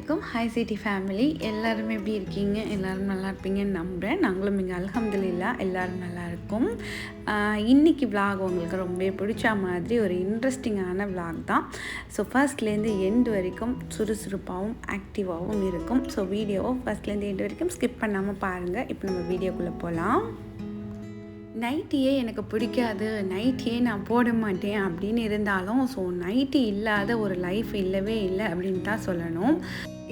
அலைக்கும். Hi city family, எல்லாருமே எப்படி இருக்கீங்க? எல்லோரும் நல்லா இருப்பீங்கன்னு நம்புகிறேன். நாங்களும் இங்கே அல்ஹம்துலில்லாஹ் எல்லோரும் நல்லாயிருக்கும். இன்றைக்கி விலாக் உங்களுக்கு ரொம்ப பிடிச்ச மாதிரி ஒரு இன்ட்ரெஸ்டிங்கான விலாக் தான். ஸோ ஃபர்ஸ்ட்லேருந்து எண்டு வரைக்கும் சுறுசுறுப்பாகவும் ஆக்டிவாகவும் இருக்கும். ஸோ வீடியோவை ஃபர்ஸ்ட்லேருந்து எண்டு வரைக்கும் ஸ்கிப் பண்ணாமல் பாருங்கள். இப்போ நம்ம வீடியோக்குள்ளே போகலாம். நைட்டியே எனக்கு பிடிக்காது, நைட்டியே நான் போட மாட்டேன் அப்படின்னு இருந்தாலும் ஸோ நைட்டி இல்லாத ஒரு லைஃப் இல்லவே இல்லை அப்படின்னு தான் சொல்லணும்.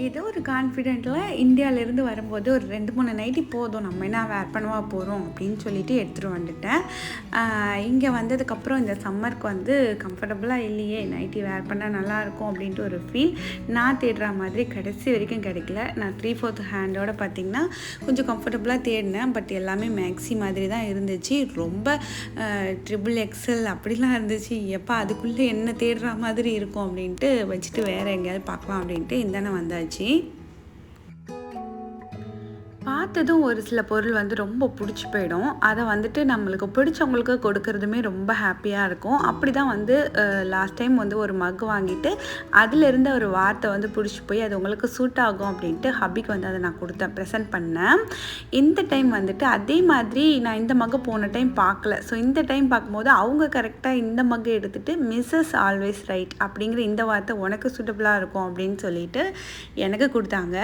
ஏதோ ஒரு கான்ஃபிடென்ட்டில் இந்தியாவிலேருந்து வரும்போது ஒரு 2-3 நைட்டி போதும், நம்ம என்ன வேர் பண்ணவா போகிறோம் அப்படின்னு சொல்லிட்டு எடுத்துகிட்டு வந்துட்டேன். இங்கே வந்ததுக்கப்புறம் இந்த சம்மருக்கு வந்து கம்ஃபர்டபுளாக இல்லையே, நைட்டி வேர் பண்ணால் நல்லாயிருக்கும் அப்படின்ட்டு ஒரு ஃபீல். நான் தேடுற மாதிரி கடைசி வரைக்கும் கிடைக்கல. நான் 3/4 ஹேண்டோடு பார்த்திங்கன்னா கொஞ்சம் கம்ஃபர்டபுளாக தேடினேன். பட் எல்லாமே மேக்ஸி மாதிரி தான் இருந்துச்சு. ரொம்ப XXL அப்படிலாம் இருந்துச்சு. எப்போ அதுக்குள்ளே என்ன தேடுற மாதிரி இருக்கும் அப்படின்ட்டு வச்சுட்டு வேறு எங்கேயாவது பார்க்கலாம் அப்படின்ட்டு இந்தானே வந்தாச்சு. பார்த்ததும் ஒரு சில பொருள் வந்து ரொம்ப பிடிச்சி போயிடும். அதை வந்துட்டு நம்மளுக்கு பிடிச்சவங்களுக்கு கொடுக்கறதுமே ரொம்ப ஹாப்பியாக இருக்கும். அப்படி தான் வந்து லாஸ்ட் டைம் வந்து ஒரு மக் வாங்கிட்டு அதிலிருந்த ஒரு வார்த்தை வந்து பிடிச்சி போய் அது உங்களுக்கு சூட் ஆகும் அப்படின்ட்டு ஹபிக்கு வந்து அதை நான் கொடுத்தேன், ப்ரெசென்ட் பண்ணேன். இந்த டைம் வந்துட்டு அதே மாதிரி நான் இந்த மக்கை போன டைம் பார்க்கல. ஸோ இந்த டைம் பார்க்கும்போது அவங்க கரெக்டாக இந்த மக்கை எடுத்துகிட்டு மிஸ்ஸஸ் ஆல்வேஸ் ரைட் அப்படிங்கிற இந்த வார்த்தை உனக்கு சூட்டபுளாக இருக்கும் அப்படின்னு சொல்லிட்டு எனக்கு கொடுத்தாங்க.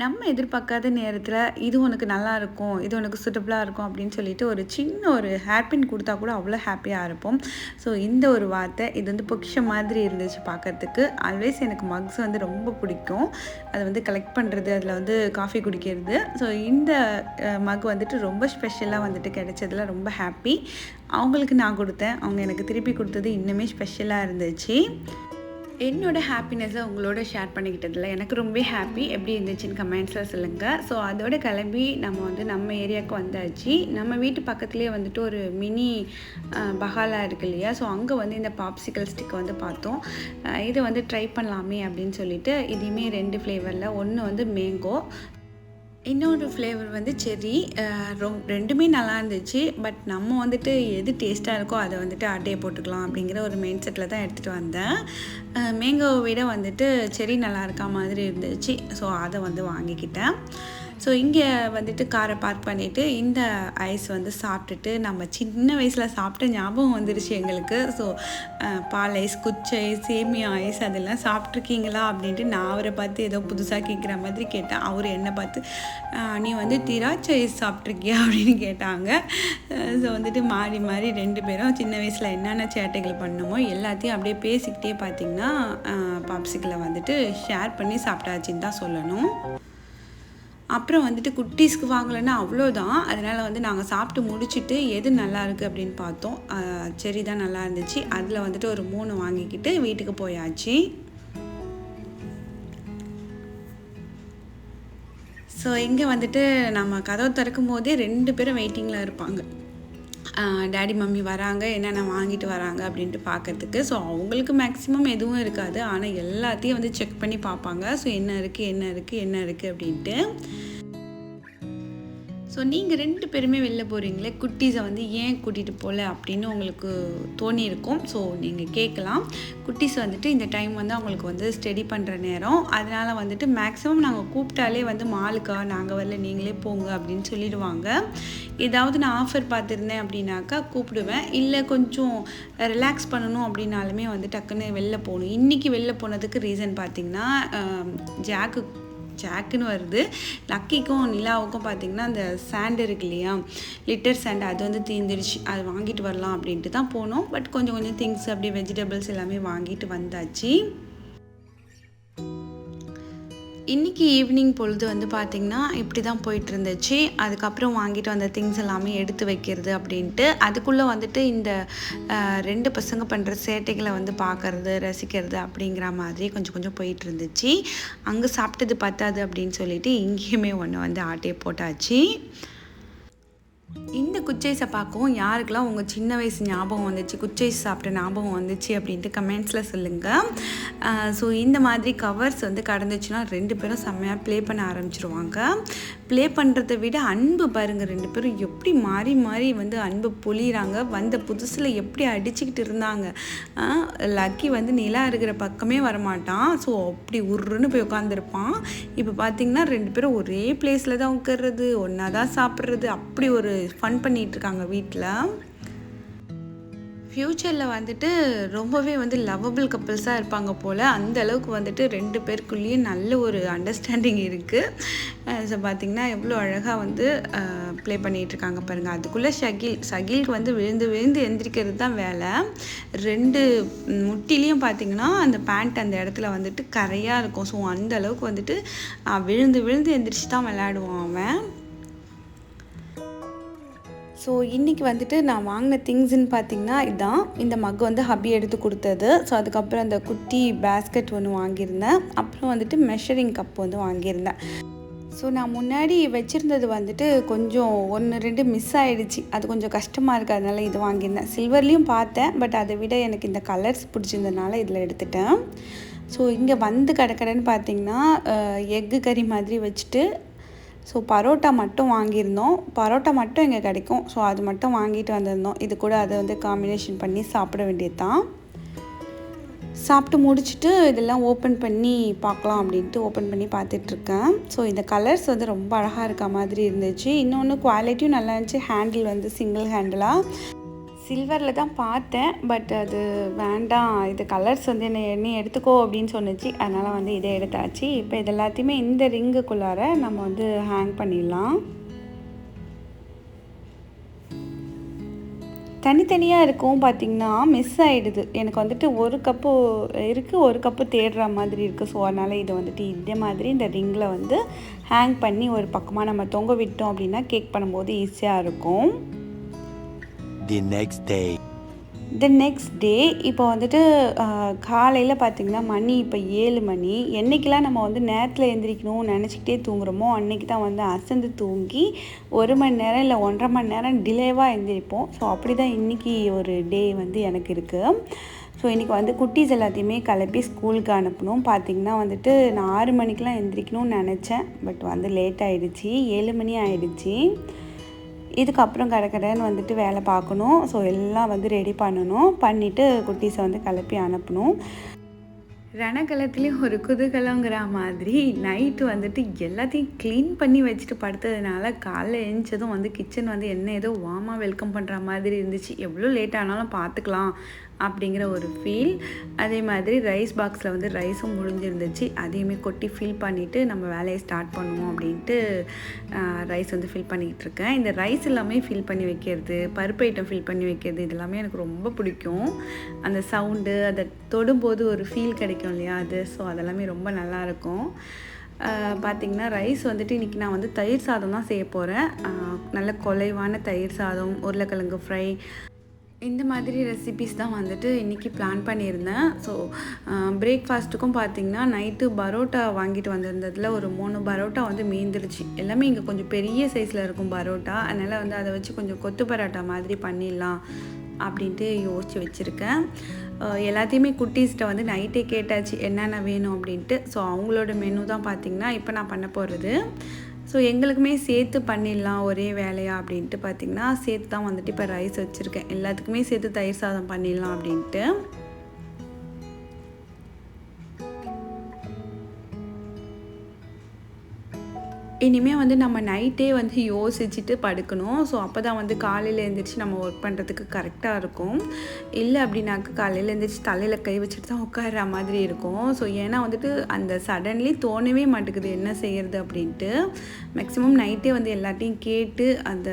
நம்ம எதிர்பார்க்காத நேரத்தில் இது உனக்கு நல்லா இருக்கும், இது உனக்கு சூட்டபுளாக இருக்கும் அப்படின்னு சொல்லிட்டு ஒரு சின்ன ஒரு ஹேர்பின் கொடுத்தா கூட அவ்வளோ ஹாப்பியாக இருப்போம். ஸோ இந்த ஒரு வார்த்தை இது வந்து பொக்கிஷம் மாதிரி இருந்துச்சு பார்க்கறதுக்கு. ஆல்வேஸ் எனக்கு மக்ஸ் வந்து ரொம்ப பிடிக்கும். அதை வந்து கலெக்ட் பண்ணுறது, அதில் வந்து காஃபி குடிக்கிறது. ஸோ இந்த மக் வந்துட்டு ரொம்ப ஸ்பெஷலாக வந்துட்டு கிடைச்சதில் ரொம்ப ஹாப்பி. அவங்களுக்கு நான் கொடுத்தேன், அவங்க எனக்கு திருப்பி கொடுத்தது இன்னுமே ஸ்பெஷலாக இருந்துச்சு. என்னோடய ஹாப்பினஸை உங்களோட ஷேர் பண்ணிக்கிட்டதில் எனக்கு ரொம்ப ஹாப்பி. எப்படி இருந்துச்சுன்னு கமெண்ட்ஸில் சொல்லுங்கள். ஸோ அதோட கிளம்பி நம்ம ஏரியாவுக்கு வந்தாச்சு. நம்ம வீட்டு பக்கத்துலேயே வந்துட்டு ஒரு மினி பஹாலா இருக்கு இல்லையா, ஸோ அங்கே வந்து இந்த பாப்சிக்கல் ஸ்டிக் வந்து பார்த்தோம். இதை வந்து ட்ரை பண்ணலாமே அப்படின்னு சொல்லிட்டு இதையுமே 2 ஃப்ளேவரில், ஒன்று வந்து மேங்கோ, இன்னொரு ஃப்ளேவர் வந்து செர்ரி. ரெண்டுமே நல்லா இருந்துச்சு. பட் நம்ம வந்துட்டு எது டேஸ்ட்டாக இருக்கோ அதை வந்துட்டு ஆட்டையை போட்டுக்கலாம் அப்படிங்கிற ஒரு மைண்ட் செட்டில் தான் எடுத்துகிட்டு வந்தேன். மேங்கோவை விட வந்துட்டு செர்ரி நல்லா இருக்கா மாதிரி இருந்துச்சு. ஸோ அதை வந்து வாங்கிக்கிட்டேன். ஸோ இங்கே வந்துட்டு காரை பார்க் பண்ணிவிட்டு இந்த ஐஸ் வந்து சாப்பிட்டுட்டு நம்ம சின்ன வயசில் சாப்பிட்ட ஞாபகம் வந்துருச்சு எங்களுக்கு. ஸோ பால் ஐஸ், குச்சி ஐஸ், சேமியா ஐஸ் அதெல்லாம் சாப்பிட்ருக்கீங்களா அப்படின்ட்டு நான் அவரை பார்த்து ஏதோ புதுசாக கேட்குற மாதிரி கேட்டேன். அவர் என்னை பார்த்து நீ வந்து திராட்சை ஐஸ் சாப்பிட்ருக்கியா அப்படின்னு கேட்டாங்க. ஸோ வந்துட்டு மாறி மாறி 2 பேரும் சின்ன வயசில் என்னென்ன சேட்டைகள் பண்ணுமோ எல்லாத்தையும் அப்படியே பேசிக்கிட்டே பார்த்திங்கன்னா பாப்சிக்கலை வந்துட்டு ஷேர் பண்ணி சாப்பிட்டாச்சின்னு தான் சொல்லணும். அப்புறம் வந்துட்டு குட்டீஸ்க்கு வாங்கலைன்னா அவ்வளோதான். அதனால் வந்து நாங்கள் சாப்பிட்டு முடிச்சுட்டு எது நல்லா இருக்குது அப்படின்னு பார்த்தோம். செர்ரி தான் நல்லா இருந்துச்சு. அதில் வந்துட்டு ஒரு 3 வாங்கிக்கிட்டு வீட்டுக்கு போயாச்சு. ஸோ இங்கே வந்துட்டு நம்ம கதவை திறக்கும் போதே 2 பேரும் வெயிட்டிங்கில் இருப்பாங்க. டேடி மம்மி வராங்க, என்னென்ன வாங்கிட்டு வராங்க அப்படின்ட்டு பார்க்கறதுக்கு. ஸோ அவங்களுக்கு மேக்ஸிமம் எதுவும் இருக்காது, ஆனால் எல்லாத்தையும் வந்து செக் பண்ணி பார்ப்பாங்க. ஸோ என்ன இருக்குது அப்படின்ட்டு. ஸோ நீங்கள் 2 பேருமே வெளில போகிறீங்களே, குட்டீஸை வந்து ஏன் கூட்டிகிட்டு போகல அப்படின்னு உங்களுக்கு தோணியிருக்கும். ஸோ நீங்கள் கேட்கலாம். குட்டீஸ் வந்துட்டு இந்த டைம் வந்து அவங்களுக்கு வந்து ஸ்டடி பண்ணுற நேரம். அதனால் வந்துட்டு மேக்ஸிமம் நாங்கள் கூப்பிட்டாலே வந்து மாலுக்கா நாங்கள் வரல, நீங்களே போங்க அப்படின்னு சொல்லிடுவாங்க. ஏதாவது நான் ஆஃபர் பார்த்துருந்தேன் அப்படின்னாக்கா கூப்பிடுவேன். இல்லை கொஞ்சம் ரிலாக்ஸ் பண்ணணும் அப்படின்னாலுமே வந்து டக்குன்னு வெளில போகணும். இன்றைக்கி வெளில போனதுக்கு ரீசன் பார்த்திங்கன்னா ஜாக்குன்னு வருது. லக்கிக்கும் நிலாவுக்கும் பார்த்திங்கன்னா அந்த சாண்ட் இருக்கு இல்லையா, லிட்டர் சாண்ட், அது வந்து தீர்ந்துடுச்சு. அது வாங்கிட்டு வரலாம் அப்படின்ட்டு தான் போனோம். பட் கொஞ்சம் திங்ஸ் அப்படியே வெஜிடபிள்ஸ் எல்லாமே வாங்கிட்டு வந்தாச்சு. இன்றைக்கி ஈவினிங் பொழுது வந்து பார்த்திங்கன்னா இப்படி தான் போயிட்டு இருந்துச்சு. அதுக்கப்புறம் வாங்கிட்டு வந்த திங்ஸ் எல்லாமே எடுத்து வைக்கிறது அப்படின்ட்டு அதுக்குள்ளே வந்துட்டு இந்த 2 பசங்க பண்ணுற சேட்டைகளை வந்து பார்க்குறது, ரசிக்கிறது அப்படிங்கிற மாதிரி கொஞ்சம் போயிட்டு இருந்துச்சு. அங்கே சாப்பிட்டது பத்தாது அப்படின்னு சொல்லிட்டு இங்கேயுமே ஒன்று வந்து ஆட்டையை போட்டாச்சு. இந்த குச்சைஸை பார்க்கவும் யாருக்கெல்லாம் உங்கள் சின்ன வயசு ஞாபகம் வந்துச்சு, குச்சைஸ் சாப்பிட்ட ஞாபகம் வந்துச்சு அப்படின்ட்டு கமெண்ட்ஸில் சொல்லுங்கள். ஸோ இந்த மாதிரி கவர்ஸ் வந்து கடந்துச்சுன்னா 2 பேரும் செம்மையாக ப்ளே பண்ண ஆரம்பிச்சிருவாங்க. ப்ளே பண்ணுறதை விட அன்பு பாருங்கள், 2 பேரும் எப்படி மாறி மாறி வந்து அன்பு பொழிகிறாங்க. வந்த புதுசில் எப்படி அடிச்சுக்கிட்டு இருந்தாங்க. லக்கி வந்து நிலா இருக்கிற பக்கமே வரமாட்டான். ஸோ அப்படி உருன்னு போய் உட்காந்துருப்பான். இப்போ பார்த்திங்கன்னா 2 பேரும் ஒரே பிளேஸில் தான் உட்கார்றது, ஒன்றா தான் சாப்பிட்றது, அப்படி ஒரு ஃபன் பண்ணிகிட்ருக்காங்க வீட்டில். ஃப்யூச்சரில் வந்துட்டு ரொம்பவே வந்து லவ்வபிள் கப்புள்ஸாக இருப்பாங்க போல். அந்த அளவுக்கு வந்துட்டு 2 பேருக்குள்ளேயும் நல்ல ஒரு அண்டர்ஸ்டாண்டிங் இருக்குது. ஸோ பார்த்திங்கன்னா எவ்வளோ அழகாக வந்து ப்ளே பண்ணிகிட்ருக்காங்க பாருங்கள். அதுக்குள்ளே ஷகிலுக்கு வந்து விழுந்து விழுந்து எந்திரிக்கிறது தான் வேலை. 2 முட்டிலையும் பார்த்திங்கன்னா அந்த பேண்ட் அந்த இடத்துல வந்துட்டு கரையாக இருக்கும். ஸோ அந்த அளவுக்கு வந்துட்டு விழுந்து விழுந்து எந்திரிச்சு தான் விளையாடுவான் அவன். ஸோ இன்றைக்கி வந்துட்டு நான் வாங்கின திங்ஸ்ன்னு பார்த்திங்கன்னா இதுதான். இந்த மக் வந்து ஹப்பி எடுத்து கொடுத்தது. ஸோ அதுக்கப்புறம் அந்த குட்டி பேஸ்கெட் ஒன்று வாங்கியிருந்தேன். அப்புறம் வந்துட்டு மெஷரிங் கப் வந்து வாங்கியிருந்தேன். ஸோ நான் முன்னாடி வச்சுருந்தது வந்துட்டு கொஞ்சம் 1-2 மிஸ் ஆகிடுச்சு. அது கொஞ்சம் கஷ்டமாக இருக்குது, அதனால இது வாங்கியிருந்தேன். சில்வர்லேயும் பார்த்தேன், பட் அதை விட எனக்கு இந்த கலர்ஸ் பிடிச்சிருந்ததுனால இதில் எடுத்துட்டேன். ஸோ இங்கே வந்து கடன்னு பார்த்திங்கன்னா எக்கு கறி மாதிரி வச்சுட்டு, ஸோ பரோட்டா மட்டும் வாங்கியிருந்தோம். பரோட்டா மட்டும் இங்கே கிடைக்கும். ஸோ அது மட்டும் வாங்கிட்டு வந்திருந்தோம். இது கூட அதை வந்து காம்பினேஷன் பண்ணி சாப்பிட வேண்டியது தான். சாப்பிட்டு முடிச்சுட்டு இதெல்லாம் ஓப்பன் பண்ணி பார்க்கலாம் அப்படின்ட்டு ஓப்பன் பண்ணி பார்த்துட்ருக்கேன். ஸோ இந்த கலர்ஸ் வந்து ரொம்ப அழகாக இருக்க மாதிரி இருந்துச்சு. இன்னொன்று குவாலிட்டியும் நல்லா இருந்துச்சு. ஹேண்டில் வந்து சிங்கிள் ஹேண்டிலாக சில்வரில் தான் பார்த்தேன், பட் அது வேண்டாம், இது கலர்ஸ் வந்து என்ன எடுத்துக்கோ அப்படின்னு சொன்னிச்சு. அதனால் வந்து இதை எடுத்தாச்சு. இப்போ இது எல்லாத்தையுமே இந்த ரிங்குக்குள்ளார நம்ம வந்து ஹேங் பண்ணிடலாம். தனித்தனியாக இருக்கும் பார்த்திங்கன்னா மிஸ் ஆகிடுது. எனக்கு வந்துட்டு ஒரு கப்பு இருக்குது, ஒரு கப்பு தேடுற மாதிரி இருக்குது. ஸோ அதனால் இதை வந்துட்டு இதே மாதிரி இந்த ரிங்கில் வந்து ஹேங் பண்ணி ஒரு பக்கமாக நம்ம தொங்க விட்டோம் அப்படின்னா கேக் பண்ணும்போது ஈஸியாக இருக்கும். The next day இப்போ வந்துட்டு காலையில் பார்த்திங்கன்னா மணி இப்போ 7 மணி. என்றைக்கெல்லாம் நம்ம வந்து நேரத்தில் எழுந்திரிக்கணும்னு நினச்சிக்கிட்டே தூங்குறோமோ அன்றைக்கி தான் வந்து அசந்து தூங்கி 1 மணி நேரம் இல்லை 1.5 மணி நேரம் டிலேவாக எழுந்திரிப்போம். ஸோ அப்படி தான் இன்றைக்கி ஒரு டே வந்து எனக்கு இருக்குது. ஸோ இன்றைக்கி வந்து குட்டீஸ் எல்லாத்தையுமே கிளப்பி ஸ்கூலுக்கு அனுப்பணும். பார்த்திங்கன்னா வந்துட்டு நான் 6 மணிக்கெலாம் எழுந்திரிக்கணும்னு நினச்சேன், பட் வந்து லேட் ஆகிடுச்சி, 7 மணி ஆகிடுச்சி. இதுக்கப்புறம் கடன்னு வந்துட்டு வேலை பார்க்கணும். ஸோ எல்லாம் வந்து ரெடி பண்ணணும். பண்ணிவிட்டு குட்டீஸை வந்து கிளப்பி அனுப்பணும். ரணகலத்துலேயும் ஒரு குதூகலங்கிற மாதிரி நைட்டு வந்துட்டு எல்லாத்தையும் க்ளீன் பண்ணி வச்சுட்டு படுத்ததுனால காலைல எழுந்ததும் வந்து கிச்சன் வந்து என்ன ஏதோ வார்மாக வெல்கம் பண்ணுற மாதிரி இருந்துச்சு. எவ்வளோ லேட் ஆனாலும் பார்த்துக்கலாம் அப்படிங்கிற ஒரு ஃபீல். அதே மாதிரி ரைஸ் பாக்ஸில் வந்து ரைஸும் முடிஞ்சிருந்துச்சு. அதையுமே கொட்டி ஃபில் பண்ணிவிட்டு நம்ம வேலையை ஸ்டார்ட் பண்ணுவோம் அப்படின்ட்டு ரைஸ் வந்து ஃபில் பண்ணிக்கிட்டு இருக்கேன். இந்த ரைஸ் எல்லாமே ஃபில் பண்ணி வைக்கிறது, பருப்பு ஐட்டம் ஃபில் பண்ணி வைக்கிறது, இதெல்லாமே எனக்கு ரொம்ப பிடிக்கும். அந்த சவுண்டு அதை தொடும்போது ஒரு ஃபீல் கிடைக்கும் இல்லையா அது. ஸோ அதெல்லாமே ரொம்ப நல்லாயிருக்கும். பார்த்திங்கன்னா ரைஸ் வந்துட்டு இன்றைக்கி நான் வந்து தயிர் சாதம் தான் செய்ய போகிறேன். நல்ல குலைவான தயிர் சாதம், உருளைக்கிழங்கு ஃப்ரை, இந்த மாதிரி ரெசிபீஸ் தான் வந்துட்டு இன்றைக்கி பிளான் பண்ணியிருந்தேன். ஸோ பிரேக்ஃபாஸ்ட்டுக்கும் பார்த்திங்கன்னா நைட்டு பரோட்டா வாங்கிட்டு வந்திருந்ததில் ஒரு 3 பரோட்டா வந்து மீந்துருச்சு. எல்லாமே இங்கே கொஞ்சம் பெரிய சைஸில் இருக்கும் பரோட்டா. அதனால் வந்து அதை வச்சு கொஞ்சம் கொத்து பரோட்டா மாதிரி பண்ணிடலாம் அப்படின்ட்டு யோசித்து வச்சுருக்கேன். எல்லாத்தையுமே குட்டீஸ்கிட்ட வந்து நைட்டே கேட்டாச்சு என்னென்ன வேணும் அப்படின்ட்டு. ஸோ அவங்களோட மெனு தான் பார்த்திங்கன்னா இப்போ நான் பண்ண போகிறது. ஸோ எங்களுக்குமே சேர்த்து பண்ணிடலாம் ஒரே வேலையாக அப்படின்ட்டு பார்த்திங்கன்னா சேர்த்து தான் வந்துட்டு இப்போ ரைஸ் வச்சுருக்கேன். எல்லாத்துக்குமே சேர்த்து தயிர் சாதம் பண்ணிடலாம் அப்படின்ட்டு. இனிமேல் வந்து நம்ம நைட்டே வந்து யோசிச்சுட்டு படுக்கணும். ஸோ அப்போ தான் வந்து காலையில் எழுந்திரிச்சு நம்ம ஒர்க் பண்ணுறதுக்கு கரெக்டாக இருக்கும். இல்லை அப்படின்னாக்க காலையில் எழுந்திரிச்சு தலையில் கை வச்சுட்டு தான் உட்கார்ற மாதிரி இருக்கும். ஸோ ஏன்னா வந்துட்டு அந்த சடன்லி தோணவே மாட்டேங்குது என்ன செய்கிறது அப்படின்ட்டு. மேக்ஸிமம் நைட்டே வந்து எல்லாத்தையும் கேட்டு அந்த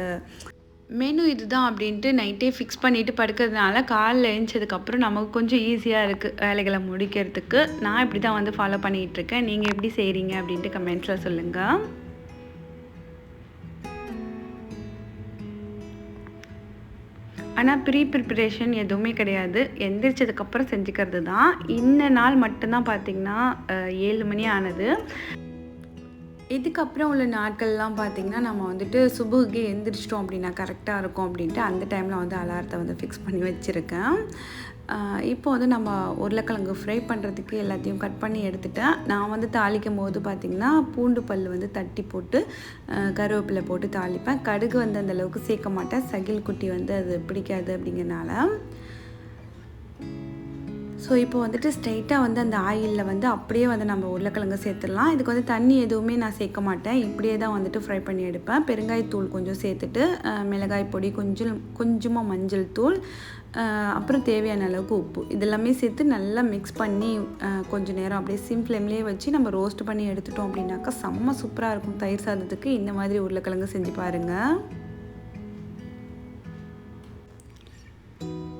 மெனு இதுதான் அப்படின்ட்டு நைட்டே ஃபிக்ஸ் பண்ணிவிட்டு படுக்கிறதுனால காலைல எழுந்ததுக்கப்புறம் நமக்கு கொஞ்சம் ஈஸியாக இருக்குது வேலைகளை முடிக்கிறதுக்கு. நான் இப்படி தான் வந்து ஃபாலோ பண்ணிகிட்ருக்கேன். நீங்கள் எப்படி செய்கிறீங்க அப்படின்ட்டு கமெண்ட்ஸில் சொல்லுங்கள். ஆனால் ப்ரிப்பரேஷன் எதுவுமே கிடையாது, எந்திரிச்சதுக்கப்புறம் செஞ்சுக்கிறது தான். இந்த நாள் மட்டும்தான் பார்த்திங்கன்னா 7 மணி ஆனது. இதுக்கப்புறம் உள்ள நாட்கள்லாம் பார்த்திங்கன்னா நம்ம வந்துட்டு சுபுக்கு எந்திரிச்சிட்டோம் அப்படின்னா கரெக்டாக இருக்கும் அப்படின்ட்டு அந்த டைமில் வந்து அலாரத்தை வந்து ஃபிக்ஸ் பண்ணி வச்சுருக்கேன். இப்போ வந்து நம்ம உருளைக்கிழங்கு ஃப்ரை பண்ணுறதுக்கு எல்லாத்தையும் கட் பண்ணி எடுத்துட்டேன். நான் வந்து தாளிக்கும் போது பார்த்திங்கன்னா பூண்டு பல் வந்து தட்டி போட்டு கருவேப்பிலை போட்டு தாளிப்பேன். கடுகு வந்து அந்தளவுக்கு சேர்க்க மாட்டேன், சகில் குட்டி வந்து அது பிடிக்காது அப்படிங்கிறனால. ஸோ இப்போ வந்துட்டு ஸ்ட்ரைட்டாக வந்து அந்த ஆயிலில் வந்து அப்படியே வந்து நம்ம உருளைக்கிழங்கு சேர்த்துடலாம். இதுக்கு வந்து தண்ணி எதுவுமே நான் சேர்க்க மாட்டேன், இப்படியே தான் வந்துட்டு ஃப்ரை பண்ணி எடுப்பேன். பெருங்காயத்தூள் கொஞ்சம் சேர்த்துட்டு மிளகாய் பொடி கொஞ்சமாக மஞ்சள் தூள், அப்புறம் தேவையான அளவுக்கு உப்பு இதெல்லாமே சேர்த்து நல்லா மிக்ஸ் பண்ணி கொஞ்சம் நேரம் அப்படியே சிம் ஃப்ளேம்லேயே வச்சு நம்ம ரோஸ்ட் பண்ணி எடுத்துட்டோம் அப்படின்னாக்கா செம்ம சூப்பராக இருக்கும். தயிர் சாதத்துக்கு இந்த மாதிரி உருளைக்கிழங்கு செஞ்சு பாருங்கள்.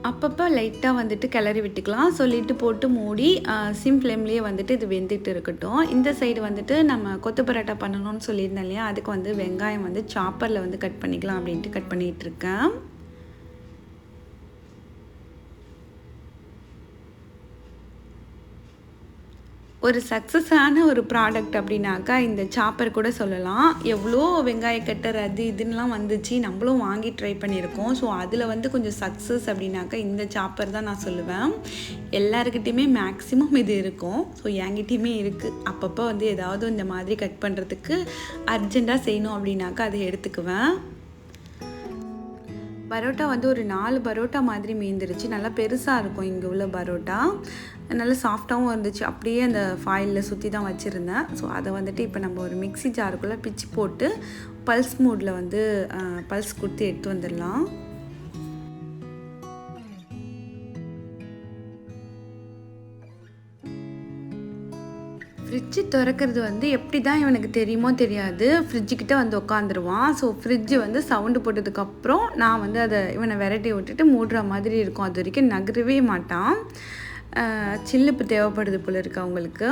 அப்பப்போ லைட்டாக வந்துட்டு கிளறி விட்டுக்கலாம். சொல்லிட்டு போட்டு மூடி சிம் ஃப்ளேம்லேயே வந்துட்டு இது வெந்துட்டு இருக்கட்டும். இந்த சைடு வந்துட்டு நம்ம கொத்து பரோட்டா பண்ணணும்னு சொல்லியிருந்தேன் இல்லையா, அதுக்கு வந்து வெங்காயம் வந்து சாப்பரில் வந்து கட் பண்ணிக்கலாம் அப்படின்ட்டு கட் பண்ணிகிட்ருக்கேன். ஒரு சக்ஸஸான ஒரு ப்ராடக்ட் அப்படின்னாக்கா இந்த சாப்பர் கூட சொல்லலாம். எவ்வளோ வெங்காய கட்டர் அது இதுன்னெலாம் வந்துச்சு, நம்மளும் வாங்கி ட்ரை பண்ணியிருக்கோம். ஸோ அதில் வந்து கொஞ்சம் சக்ஸஸ் அப்படின்னாக்கா இந்த சாப்பர் தான் நான் சொல்லுவேன். எல்லாருக்கிட்டையுமே மேக்ஸிமம் இது இருக்கும். ஸோ என்கிட்டையுமே இருக்குது. அப்பப்போ வந்து ஏதாவது இந்த மாதிரி கட் பண்ணுறதுக்கு அர்ஜெண்ட்டாக செய்யணும் அப்படின்னாக்கா அதை எடுத்துக்குவேன். பரோட்டா வந்து ஒரு 4 பரோட்டா மாதிரி மீந்துருச்சு. நல்லா பெருசாக இருக்கும் இங்கே உள்ள பரோட்டா. நல்லா சாஃப்டாகவும் இருந்துச்சு. அப்படியே அந்த ஃபாயிலில் சுற்றி தான் வச்சுருந்தேன். ஸோ அதை வந்துட்டு இப்போ நம்ம ஒரு மிக்ஸி ஜாருக்குள்ளே பிச்சு போட்டு பல்ஸ் மூடில் வந்து பல்ஸ் கொடுத்து எடுத்து வந்துடலாம். ஃப்ரிட்ஜு திறக்கிறது வந்து எப்படி தான் இவனுக்கு தெரியுமோ தெரியாது, ஃப்ரிட்ஜுக்கிட்ட வந்து உட்காந்துருவான். ஸோ ஃப்ரிட்ஜு வந்து சவுண்டு போட்டதுக்கப்புறம் நான் வந்து அதை இவனை விரட்டி விட்டுட்டு மூடுற மாதிரி இருக்கும். அது வரைக்கும் நகரவே மாட்டான். சில்லுப்பு தேவைப்படுது போல இருக்கு அவங்களுக்கு.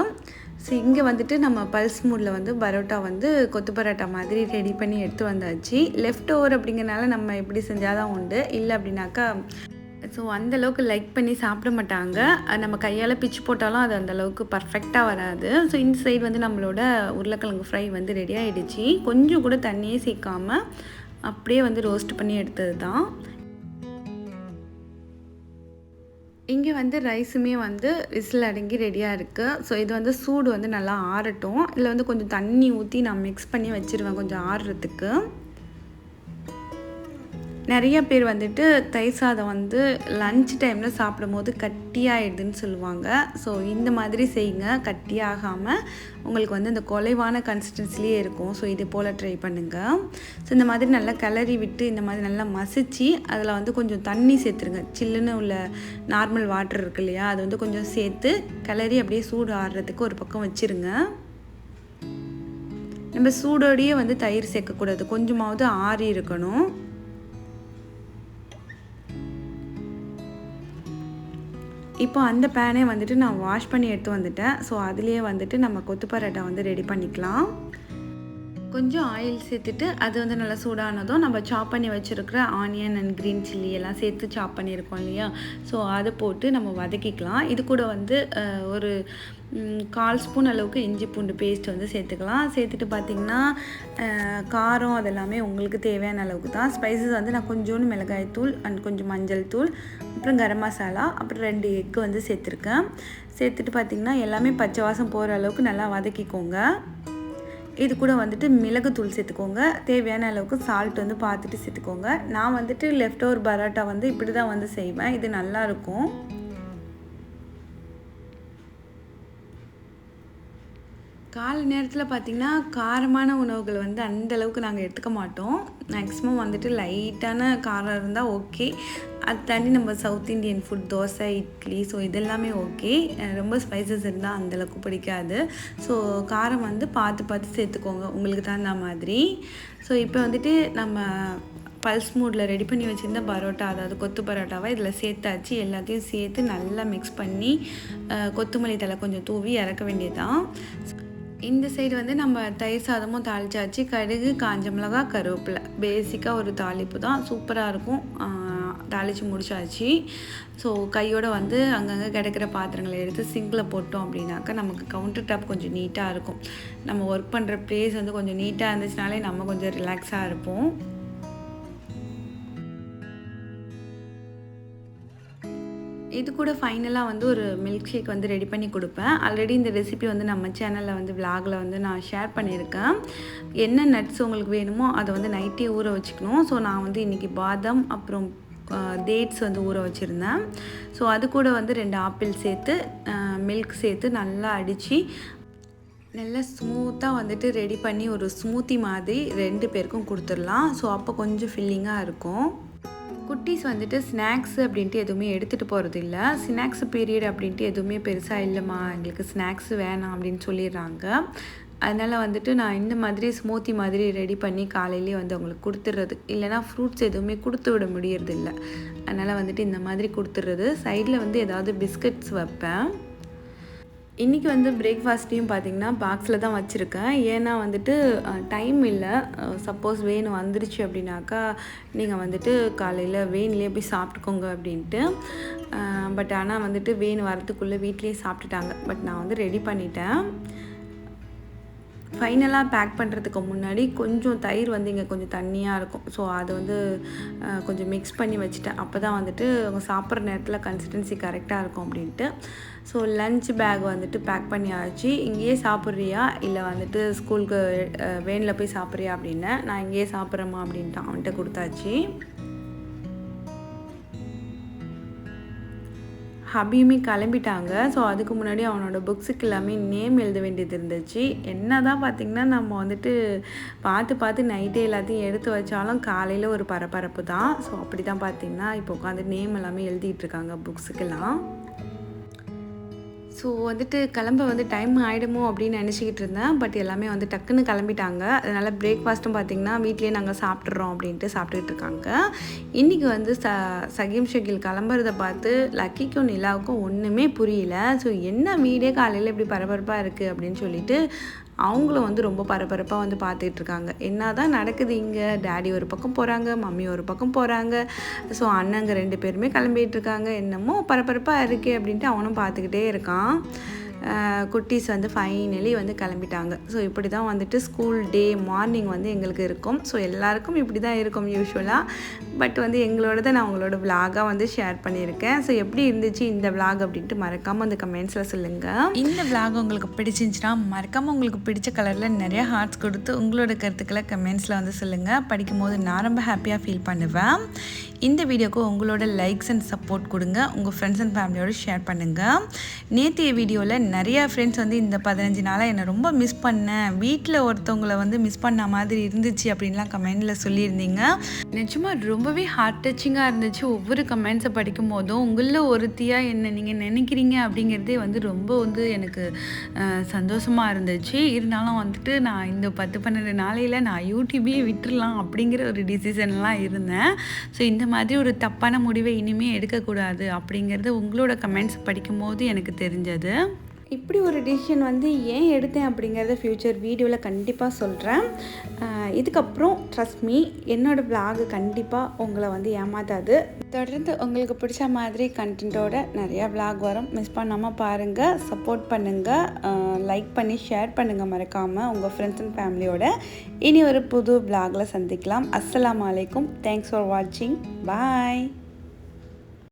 ஸோ இங்கே வந்துட்டு நம்ம பல்ஸ் மூடில் வந்து பரோட்டா வந்து கொத்து பரோட்டா மாதிரி ரெடி பண்ணி எடுத்து வந்தாச்சு. லெஃப்ட் ஓவர் அப்படிங்கிறனால நம்ம எப்படி செஞ்சால் தான் உண்டு, இல்லை அப்படின்னாக்கா ஸோ அந்தளவுக்கு லைக் பண்ணி சாப்பிட மாட்டாங்க. நம்ம கையால் பிச்சு போட்டாலும் அது அந்தளவுக்கு பர்ஃபெக்டாக வராது. ஸோ இந்த சைடு வந்து நம்மளோட உருளைக்கிழங்கு ஃப்ரை வந்து ரெடி ஆகிடுச்சு. கொஞ்சம் கூட தண்ணியே சேர்க்காமல் அப்படியே வந்து ரோஸ்ட் பண்ணி எடுத்தது தான். இங்கே வந்து ரைஸுமே வந்து விசில் அடங்கி ரெடியாக இருக்குது. ஸோ இது வந்து சூடு வந்து நல்லா ஆறட்டும். இதில் வந்து கொஞ்சம் தண்ணி ஊற்றி நான் மிக்ஸ் பண்ணி வச்சுருவேன் கொஞ்சம் ஆறுறதுக்கு. நிறைய பேர் வந்துட்டு தயிர் சாதம் வந்து லன்ச் டைமில் சாப்பிடும்போது கட்டியாகிடுதுன்னு சொல்லுவாங்க. ஸோ இந்த மாதிரி செய்யுங்க, கட்டியாகாமல் உங்களுக்கு வந்து இந்த குலைவான கன்சிஸ்டன்சிலேயே இருக்கும். ஸோ இது போல் ட்ரை பண்ணுங்கள். ஸோ இந்த மாதிரி நல்லா கிளறி விட்டு இந்த மாதிரி நல்லா மசிச்சு அதில் வந்து கொஞ்சம் தண்ணி சேர்த்துருங்க. சில்லுன்னு உள்ள நார்மல் வாட்டர் இருக்கு இல்லையா, அது வந்து கொஞ்சம் சேர்த்து கிளறி அப்படியே சூடு ஆடுறதுக்கு ஒரு பக்கம் வச்சுருங்க. நம்ம சூடோடையே வந்து தயிர் சேர்க்கக்கூடாது, கொஞ்சமாவது ஆறி இருக்கணும். இப்போ அந்த பேனே வந்துட்டு நான் வாஷ் பண்ணி எடுத்து வந்துட்டேன். ஸோ அதுலேயே வந்துட்டு நம்ம கொத்து பரோட்டா வந்து ரெடி பண்ணிக்கலாம். கொஞ்சம் ஆயில் சேர்த்துட்டு அது வந்து நல்லா சூடானதும் நம்ம சாப் பண்ணி வச்சுருக்கிற ஆனியன் அண்ட் க்ரீன் சில்லி எல்லாம் சேர்த்து சாப் பண்ணியிருக்கோம் இல்லையா, ஸோ அதை போட்டு நம்ம வதக்கிக்கலாம். இது கூட வந்து ஒரு 1/4 ஸ்பூன் அளவுக்கு இஞ்சி பூண்டு பேஸ்ட் வந்து சேர்த்துக்கலாம். சேர்த்துட்டு பார்த்திங்கன்னா காரம் அதெல்லாமே உங்களுக்கு தேவையான அளவுக்கு தான். ஸ்பைசஸ் வந்து நான் கொஞ்சோண்டு மிளகாய்த்தூள் அண்ட் கொஞ்சம் மஞ்சள் தூள், அப்புறம் கரம் மசாலா, அப்புறம் 2 எக்கு வந்து சேர்த்துருக்கேன். சேர்த்துட்டு பார்த்திங்கன்னா எல்லாமே பச்சை வாசம் போகிற அளவுக்கு நல்லா வதக்கிக்கோங்க. இது கூட வந்துட்டு மிளகுத்தூள் சேர்த்துக்கோங்க. தேவையான அளவுக்கு சால்ட் வந்து பார்த்துட்டு சேர்த்துக்கோங்க. நான் வந்துட்டு லெஃப்ட் ஓவர் பரோட்டா வந்து இப்படி தான் வந்து செய்வேன். இது நல்லாயிருக்கும். காலை நேரத்தில் பார்த்திங்கன்னா காரமான உணவுகள் வந்து அந்தளவுக்கு நாங்கள் எடுத்துக்க மாட்டோம். மேக்ஸிமம் வந்துட்டு லைட்டான காரம் இருந்தால் ஓகே. அது தாண்டி நம்ம south Indian food, dosa, idli, so இதெல்லாமே ஓகே. ரொம்ப ஸ்பைசஸ் இருந்தால் அந்தளவுக்கு பிடிக்காது. ஸோ காரம் வந்து பார்த்து சேர்த்துக்கோங்க உங்களுக்கு தகுந்த மாதிரி. ஸோ இப்போ வந்துட்டு நம்ம பல்ஸ் மூடில் ரெடி பண்ணி வச்சுருந்த பரோட்டா, அதாவது கொத்து பரோட்டாவை இதில் சேர்த்தாச்சு. எல்லாத்தையும் சேர்த்து நல்லா மிக்ஸ் பண்ணி கொத்தமல்லி தழை கொஞ்சம் தூவி இறக்க வேண்டியதுதான். இந்த சைடு வந்து நம்ம தயிர் சாதமும் தாளிச்சாச்சு. கடுகு, காஞ்ச மிளகா, கருவேப்பிலை, பேசிக்காக ஒரு தாளிப்பு தான், சூப்பராக இருக்கும். தாளித்து முடிச்சாச்சு. ஸோ கையோடு வந்து அங்கங்கே கிடைக்கிற பாத்திரங்களை எடுத்து சிங்கில் போட்டோம் அப்படின்னாக்கா நமக்கு கவுண்டர் டாப் கொஞ்சம் நீட்டாக இருக்கும். நம்ம ஒர்க் பண்ணுற ப்ளேஸ் வந்து கொஞ்சம் நீட்டாக இருந்துச்சுனாலே நம்ம கொஞ்சம் ரிலாக்ஸாக இருப்போம். இது கூட ஃபைனலாக வந்து ஒரு மில்க் ஷேக் வந்து ரெடி பண்ணி கொடுப்பேன். ஆல்ரெடி இந்த ரெசிபி வந்து நம்ம சேனலில் வந்து விலாகில் வந்து நான் ஷேர் பண்ணியிருக்கேன். என்ன நட்ஸ் உங்களுக்கு வேணுமோ அதை வந்து நைட்டே ஊற வச்சுக்கணும். ஸோ நான் வந்து இன்றைக்கி பாதாம் அப்புறம் டேட்ஸ் வந்து ஊற வச்சுருந்தேன். ஸோ அது கூட வந்து 2 ஆப்பிள் சேர்த்து மில்க் சேர்த்து நல்லா அடித்து நல்லா ஸ்மூத்தாக வந்துட்டு ரெடி பண்ணி ஒரு ஸ்மூத்தி மாதிரி 2 பேருக்கும் கொடுத்துடலாம். ஸோ அப்போ கொஞ்சம் ஃபில்லிங்காக இருக்கும். குட்டீஸ் வந்துட்டு ஸ்நாக்ஸ் அப்படின்ட்டு எதுவுமே எடுத்துகிட்டு போகிறது இல்லை. ஸ்நாக்ஸ் பீரியட் அப்படின்ட்டு எதுவுமே பெருசாக இல்லைம்மா, எங்களுக்கு ஸ்நாக்ஸ் வேணாம் அப்படின்னு சொல்லிடுறாங்க. அதனால் வந்துட்டு நான் இந்த மாதிரி ஸ்மூத்தி மாதிரி ரெடி பண்ணி காலையிலேயே வந்து அவங்களுக்கு கொடுத்துட்றது. இல்லைனா ஃப்ரூட்ஸ் எதுவுமே கொடுத்து விட முடியறதில்ல. அதனால் வந்துட்டு இந்த மாதிரி கொடுத்துட்றது. சைடில் வந்து ஏதாவது பிஸ்கட்ஸ் வைப்பேன். இன்றைக்கி வந்து பிரேக்ஃபாஸ்ட்டையும் பார்த்திங்கன்னா பாக்ஸில் தான் வச்சுருக்கேன். ஏன்னா வந்துட்டு டைம் இல்லை. சப்போஸ் வேன் வந்துருச்சு அப்படின்னாக்கா நீங்கள் வந்துட்டு காலையில் வேன்லேயே போய் சாப்பிட்டுக்கோங்க அப்படின்ட்டு. பட் ஆனால் வந்துட்டு வேன் வரத்துக்குள்ளே வீட்லேயே சாப்பிட்டுட்டாங்க. பட் நான் வந்து ரெடி பண்ணிட்டேன். ஃபைனலாக பேக் பண்ணுறதுக்கு முன்னாடி கொஞ்சம் தயிர் வந்து இங்கே கொஞ்சம் தண்ணியாக இருக்கும். ஸோ அதை வந்து கொஞ்சம் மிக்ஸ் பண்ணி வச்சுட்டேன். அப்போ தான் வந்துட்டு அவங்க சாப்பிட்ற நேரத்தில் கன்சிஸ்டன்சி கரெக்டாக இருக்கும் அப்படின்ட்டு. ஸோ லன்ச் பேக் வந்துட்டு பேக் பண்ணி ஆச்சு. இங்கேயே சாப்பிட்றியா இல்லை வந்துட்டு ஸ்கூலுக்கு வேனில் போய் சாப்பிட்றியா அப்படின்னு. நான் இங்கேயே சாப்பிட்றேம்மா அப்படின்ட்டு அவன்கிட்ட கொடுத்தாச்சு. ஹபியுமே கிளம்பிட்டாங்க. ஸோ அதுக்கு முன்னாடி அவனோட புக்ஸுக்கு எல்லாமே நேம் எழுத வேண்டியது இருந்துச்சு. என்ன தான் பார்த்திங்கன்னா நம்ம வந்துட்டு பார்த்து நைட்டே எல்லாத்தையும் எடுத்து வச்சாலும் காலையில் ஒரு பரபரப்பு தான். ஸோ அப்படி தான் பார்த்திங்கன்னா இப்போ உட்காந்து நேம் எல்லாமே எழுதிட்டுருக்காங்க புக்ஸுக்கெல்லாம். ஸோ வந்துட்டு கிளம்ப வந்து டைம் ஆகிடுமோ அப்படின்னு நினச்சிக்கிட்டு இருந்தேன். பட் எல்லாமே வந்து டக்குன்னு கிளம்பிட்டாங்க. அதனால் பிரேக்ஃபாஸ்ட்டும் பார்த்திங்கன்னா வீட்லேயே நாங்கள் சாப்பிட்றோம் அப்படின்ட்டு சாப்பிட்டுக்கிட்டு இருக்காங்க. இன்றைக்கி வந்து சகீம் ஷகீல் கிளம்புறத பார்த்து லக்கிக்கும் நிலாவுக்கும் ஒன்றுமே புரியல. ஸோ என்ன வீடே காலையில் இப்படி பரபரப்பாக இருக்குது அப்படின்னு சொல்லிட்டு அவங்களும் வந்து ரொம்ப பரபரப்பாக வந்து பார்த்துட்ருக்காங்க. என்ன தான் நடக்குது இங்கே. டேடி ஒரு பக்கம் போகிறாங்க, மம்மி ஒரு பக்கம் போகிறாங்க. ஸோ அண்ணங்க 2 பேருமே கிளம்பிகிட்ருக்காங்க. என்னமோ பரபரப்பாக இருக்கே அப்படின்ட்டு அவனும் பார்த்துக்கிட்டே இருக்கான். குட்டீஸ் வந்து ஃபைனலி வந்து கிளம்பிட்டாங்க. ஸோ இப்படி தான் வந்துட்டு ஸ்கூல் டே மார்னிங் வந்து எங்களுக்கு இருக்கும். ஸோ எல்லாருக்கும் இப்படி தான் இருக்கும் யூஸ்வலாக. பட் வந்து எங்களோடதை நான் உங்களோட விலாகாக வந்து ஷேர் பண்ணியிருக்கேன். ஸோ எப்படி இருந்துச்சு இந்த விலாக் அப்படின்ட்டு மறக்காமல் அந்த கமெண்ட்ஸில் சொல்லுங்கள். இந்த விலாக் உங்களுக்கு பிடிச்சிருந்துச்சுன்னா மறக்காமல் உங்களுக்கு பிடிச்ச கலரில் நிறைய ஹார்ட்ஸ் கொடுத்து உங்களோட கருத்துக்களை கமெண்ட்ஸில் வந்து சொல்லுங்கள். படிக்கும் போது நான் ரொம்ப ஹாப்பியாக ஃபீல் பண்ணுவேன். இந்த வீடியோக்கு உங்களோட லைக்ஸ் அண்ட் சப்போர்ட் கொடுங்க. உங்கள் ஃப்ரெண்ட்ஸ் அண்ட் ஃபேமிலியோடு ஷேர் பண்ணுங்கள். நேற்றைய வீடியோவில் நிறையா ஃப்ரெண்ட்ஸ் வந்து இந்த 15 நாளாக என்னை ரொம்ப மிஸ் பண்ணேன், வீட்டில் ஒருத்தவங்களை வந்து மிஸ் பண்ண மாதிரி இருந்துச்சு அப்படின்லாம் கமெண்டில் சொல்லியிருந்தீங்க. நிஜமாக ரொம்பவே ஹார்ட் டச்சிங்காக இருந்துச்சு. ஒவ்வொரு கமெண்ட்ஸை படிக்கும் போதும் உங்களில் ஒருத்தியாக என்ன நீங்கள் நினைக்கிறீங்க அப்படிங்கிறதே வந்து ரொம்ப வந்து எனக்கு சந்தோஷமாக இருந்துச்சு. இருந்தாலும் வந்துட்டு நான் இந்த 10-12 நாளையில் நான் யூடியூபே விட்டுடலாம் அப்படிங்கிற ஒரு டிசிஷன்லாம் இருந்தேன். ஸோ இந்த மாதிரி ஒரு தப்பான முடிவை இனிமேல் எடுக்கக்கூடாது அப்படிங்கிறது உங்களோட கமெண்ட்ஸ் படிக்கும்போது எனக்கு தெரிஞ்சது. இப்படி ஒரு டிசிஷன் வந்து ஏன் எடுத்தேன் அப்படிங்கிறத ஃப்யூச்சர் வீடியோவில் கண்டிப்பாக சொல்கிறேன். இதுக்கப்புறம் ட்ரஸ்ட் மீ, என்னோடய விலாக் கண்டிப்பாக உங்களை வந்து ஏமாத்தாது. தொடர்ந்து உங்களுக்கு பிடிச்ச மாதிரி கண்டென்ட்டோட நிறையா விலாக் வரும். மிஸ் பண்ணாமல் பாருங்கள், சப்போர்ட் பண்ணுங்கள், லைக் பண்ணி ஷேர் பண்ணுங்கள். மறக்காமல் உங்கள் ஃப்ரெண்ட்ஸ் அண்ட் ஃபேமிலியோட இனி ஒரு புது விலாகில் சந்திக்கலாம். அஸ்ஸலாமு அலைக்கும். தேங்க்ஸ் ஃபார் வாட்சிங். பாய்.